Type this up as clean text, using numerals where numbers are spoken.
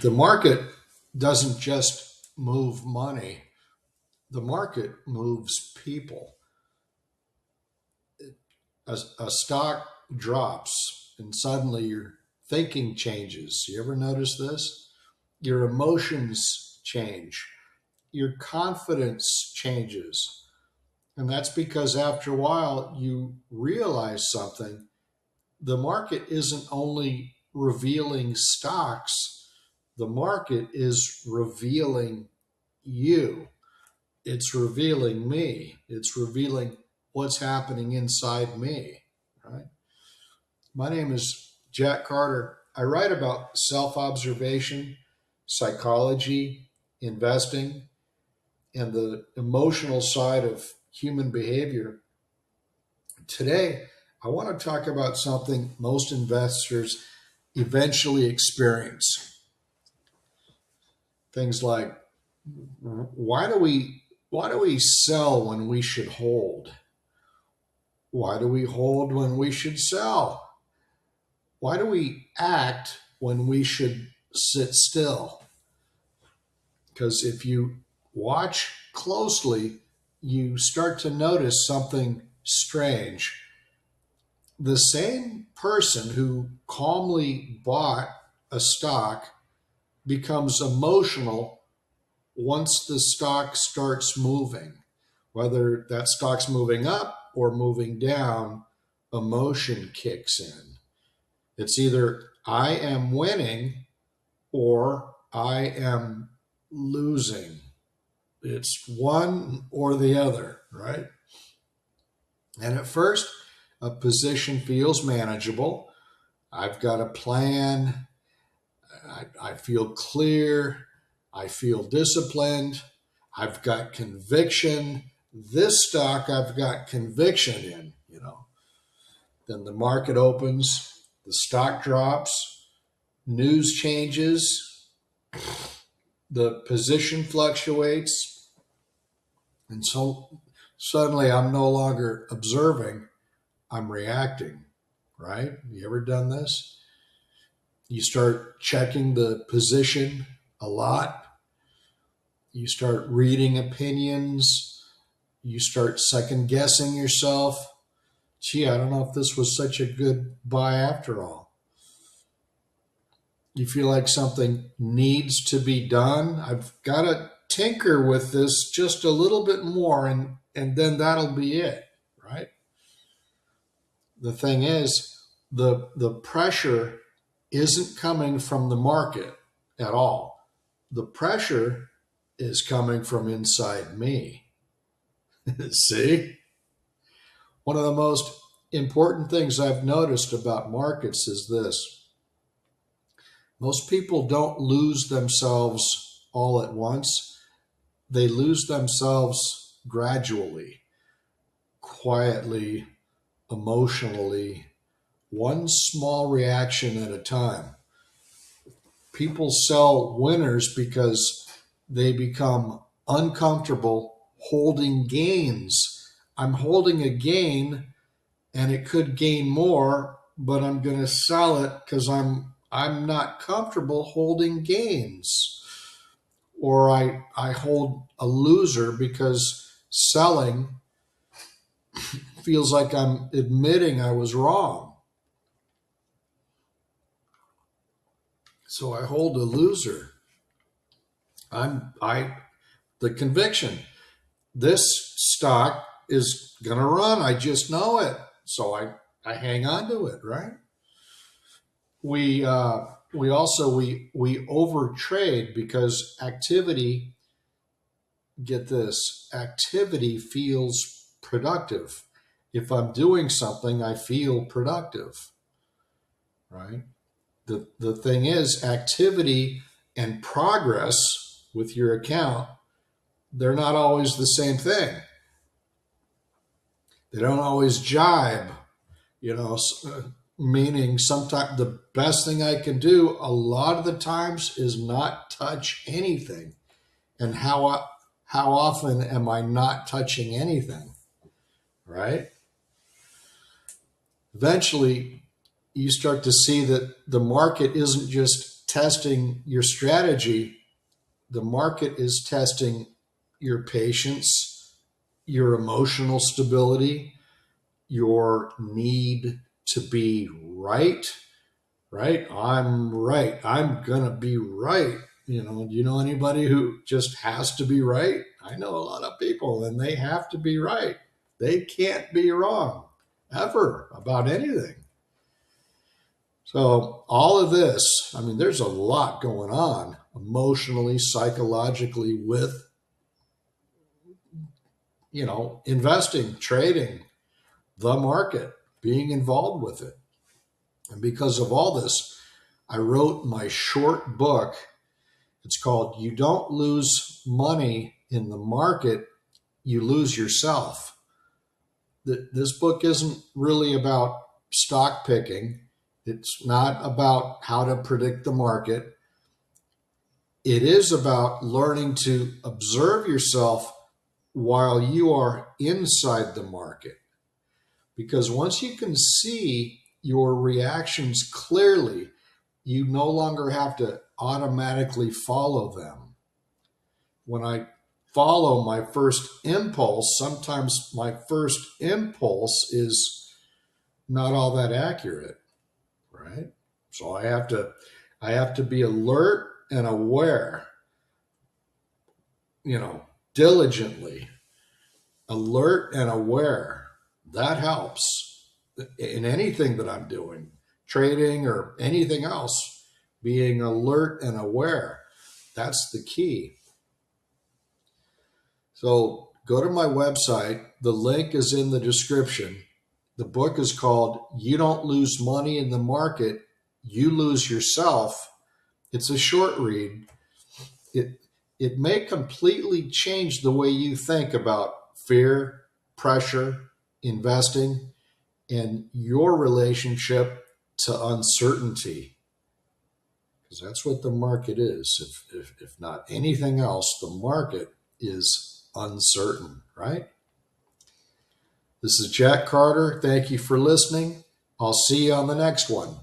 The market doesn't just move money, the market moves people. A stock drops and suddenly your thinking changes. You ever notice this? Your emotions change, your confidence changes. And that's because after a while you realize something. The market isn't only revealing stocks, the market is revealing you. It's revealing me. It's revealing what's happening inside me, right? My name is Jack Carter. I write about self observation, psychology, investing, and the emotional side of human behavior. Today, I want to talk about something most investors eventually experience. Things like why do we sell when we should hold? Why do we hold when we should sell? Why do we act when we should sit still? Because if you watch closely, you start to notice something strange. The same person who calmly bought a stock becomes emotional once the stock starts moving. Whether that stock's moving up or moving down, emotion kicks in. It's either I am winning or I am losing. It's one or the other, right? And at first, a position feels manageable. I've got a plan. I feel clear. I feel disciplined. I've got conviction. This stock I've got conviction in. Then the market opens, the stock drops, news changes, the position fluctuates, and so suddenly I'm no longer observing, I'm reacting, right? You ever done this? You start checking the position a lot. You start reading opinions. You start second guessing yourself. Gee, I don't know if this was such a good buy after all. You feel like something needs to be done. I've got to tinker with this just a little bit more, and then that'll be it, right? The thing is, the pressure isn't coming from the market at all. The pressure is coming from inside me. See? One of the most important things I've noticed about markets is this. Most people don't lose themselves all at once. They lose themselves gradually, quietly, emotionally, one small reaction at a time. People sell winners because they become uncomfortable holding gains. I'm holding a gain and it could gain more, but I'm going to sell it because I'm not comfortable holding gains. Or I hold a loser because selling feels like I'm admitting I was wrong. So I hold a loser. I the conviction. This stock is gonna run. I just know it. So I hang on to it, right? We overtrade because activity, get this, activity feels productive. If I'm doing something, I feel productive, right? The thing is, activity and progress with your account, they're not always the same thing. They don't always jibe, you know, meaning sometimes the best thing I can do a lot of the times is not touch anything. And how often am I not touching anything, right? Eventually, you start to see that the market isn't just testing your strategy, the market is testing your patience, your emotional stability, your need to be right, right? I'm right. I'm going to be right. Do you know anybody who just has to be right? I know a lot of people and they have to be right. They can't be wrong ever about anything. So all of this, I mean, there's a lot going on emotionally, psychologically with, investing, trading, the market, being involved with it. And because of all this, I wrote my short book. It's called You Don't Lose Money in the Market, You Lose Yourself. This book isn't really about stock picking. It's not about how to predict the market. It is about learning to observe yourself while you are inside the market. Because once you can see your reactions clearly, you no longer have to automatically follow them. When I follow my first impulse, sometimes my first impulse is not all that accurate, right? So I have to be alert and aware, diligently alert and aware. That helps in anything that I'm doing, trading or anything else, being alert and aware. That's the key. So go to my website. The link is in the description. The book is called You Don't Lose Money in the Market, You Lose Yourself. It's a short read. It may completely change the way you think about fear, pressure, investing, and your relationship to uncertainty. Because that's what the market is. If not anything else, the market is uncertain, right? This is Jack Carter. Thank you for listening. I'll see you on the next one.